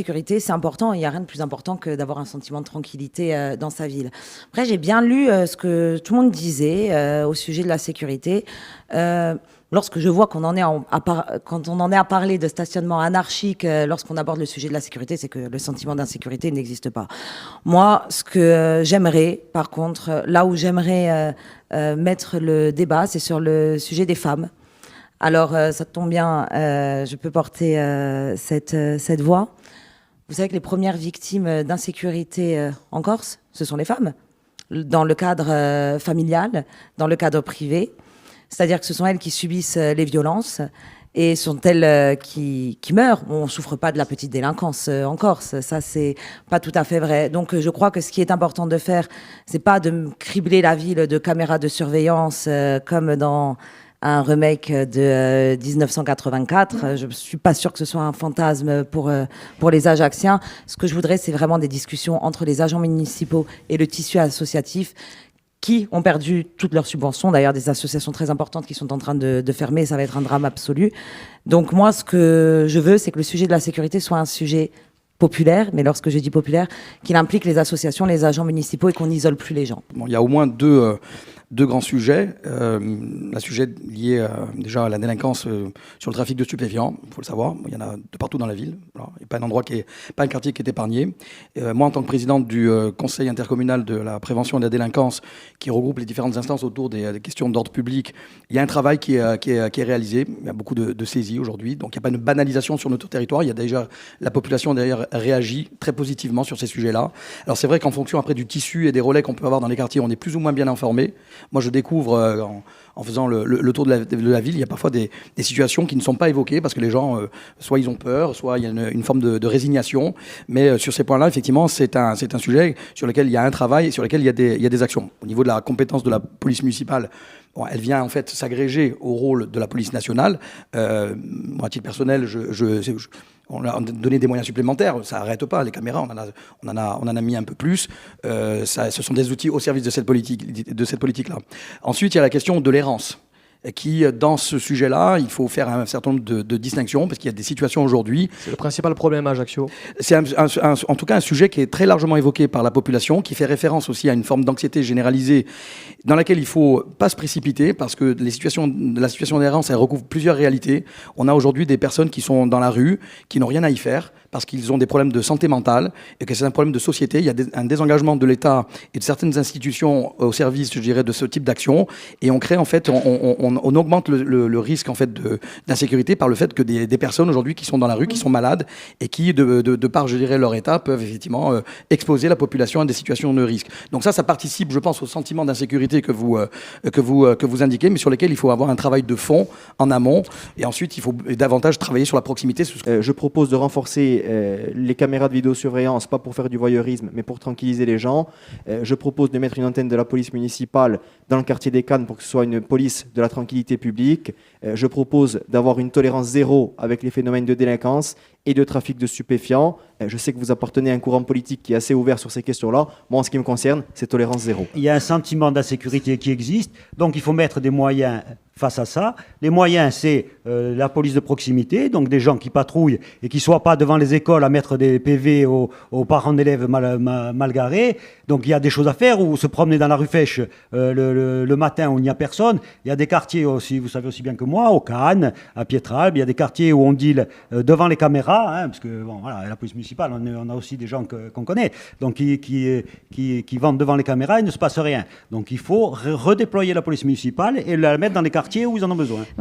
Sécurité, c'est important. Il n'y a rien de plus important que d'avoir un sentiment de tranquillité dans sa ville. Après, j'ai bien lu ce que tout le monde disait au sujet de la sécurité. Lorsque je vois qu'on en est quand on en est à parler de stationnement anarchique, lorsqu'on aborde le sujet de la sécurité, c'est que le sentiment d'insécurité n'existe pas. Moi, ce que j'aimerais, par contre, là où j'aimerais mettre le débat, c'est sur le sujet des femmes. Alors, ça tombe bien, je peux porter cette voix. Vous savez que les premières victimes d'insécurité en Corse, ce sont les femmes, dans le cadre familial, dans le cadre privé. C'est-à-dire que ce sont elles qui subissent les violences et sont elles qui meurent. On ne souffre pas de la petite délinquance en Corse, ça c'est pas tout à fait vrai. Donc je crois que ce qui est important de faire, c'est pas de cribler la ville de caméras de surveillance comme dans un remake de 1984. Je suis pas sûre que ce soit un fantasme pour les Ajacciens. Ce que je voudrais, c'est vraiment des discussions entre les agents municipaux et le tissu associatif qui ont perdu toutes leurs subventions. D'ailleurs, des associations très importantes qui sont en train de fermer. Ça va être un drame absolu. Donc moi, ce que je veux, c'est que le sujet de la sécurité soit un sujet populaire, mais lorsque je dis populaire, qu'il implique les associations, les agents municipaux et qu'on n'isole plus les gens. Bon, il y a au moins deux grands sujets. Un sujet lié déjà à la délinquance sur le trafic de stupéfiants, il faut le savoir. Il y en a de partout dans la ville. Alors, il n'y a pas un endroit pas un quartier qui est épargné. Moi, en tant que président du conseil intercommunal de la prévention de la délinquance, qui regroupe les différentes instances autour des questions d'ordre public, il y a un travail qui est réalisé. Il y a beaucoup de saisies aujourd'hui. Donc, il n'y a pas une banalisation sur notre territoire. Il y a déjà la population derrière réagit très positivement sur ces sujets-là. Alors, c'est vrai qu'en fonction après du tissu et des relais qu'on peut avoir dans les quartiers, on est plus ou moins bien informé. Moi, je découvre, en faisant le tour de la ville, il y a parfois des situations qui ne sont pas évoquées parce que les gens, soit ils ont peur, soit il y a une forme de résignation. Mais sur ces points-là, effectivement, c'est un sujet sur lequel il y a un travail et sur lequel il y a des actions. Au niveau de la compétence de la police municipale, bon, elle vient en fait s'agréger au rôle de la police nationale. Moi, à titre personnel, on a donné des moyens supplémentaires, ça n'arrête pas, les caméras, on en a mis un peu plus. Ce sont des outils au service de cette politique-là. Ensuite, il y a la question de l'errance, qui, dans ce sujet-là, il faut faire un certain nombre de distinctions, parce qu'il y a des situations aujourd'hui... C'est le principal problème à Ajaccio. C'est en tout cas un sujet qui est très largement évoqué par la population, qui fait référence aussi à une forme d'anxiété généralisée, dans laquelle il ne faut pas se précipiter, parce que la situation d'errance, elle recouvre plusieurs réalités. On a aujourd'hui des personnes qui sont dans la rue, qui n'ont rien à y faire, parce qu'ils ont des problèmes de santé mentale, et que c'est un problème de société. Il y a un désengagement de l'État et de certaines institutions au service, je dirais, de ce type d'action, et on crée, en fait, on augmente le risque, en fait, d'insécurité par le fait que des personnes aujourd'hui qui sont dans la rue, qui sont malades, et qui, de par, je dirais, leur état, peuvent effectivement exposer la population à des situations de risque. Donc ça participe, je pense, au sentiment d'insécurité que vous indiquez, mais sur lesquels il faut avoir un travail de fond en amont, et ensuite il faut davantage travailler sur la proximité. Je propose de renforcer les caméras de vidéosurveillance, pas pour faire du voyeurisme, mais pour tranquilliser les gens. Je propose de mettre une antenne de la police municipale dans le quartier des Cannes pour que ce soit une police de la tranquillité publique. Je propose d'avoir une tolérance zéro avec les phénomènes de délinquance et de trafic de stupéfiants. Je sais que vous appartenez à un courant politique qui est assez ouvert sur ces questions-là. Moi, en ce qui me concerne, c'est tolérance zéro. Il y a un sentiment d'insécurité qui existe, donc il faut mettre des moyens face à ça. Les moyens, c'est la police de proximité, donc des gens qui patrouillent et qui ne soient pas devant les écoles à mettre des PV aux parents d'élèves mal garés. Donc il y a des choses à faire, ou se promener dans la rue Fèche le matin où il n'y a personne. Il y a des quartiers aussi, vous savez aussi bien que moi, au Cannes, à Pietralbe, il y a des quartiers où on deal devant les caméras, parce que bon, voilà, la police municipale, on a aussi des gens qu'on connaît, donc qui vendent devant les caméras et il ne se passe rien. Donc il faut redéployer la police municipale et la mettre dans les quartiers où ils en ont besoin.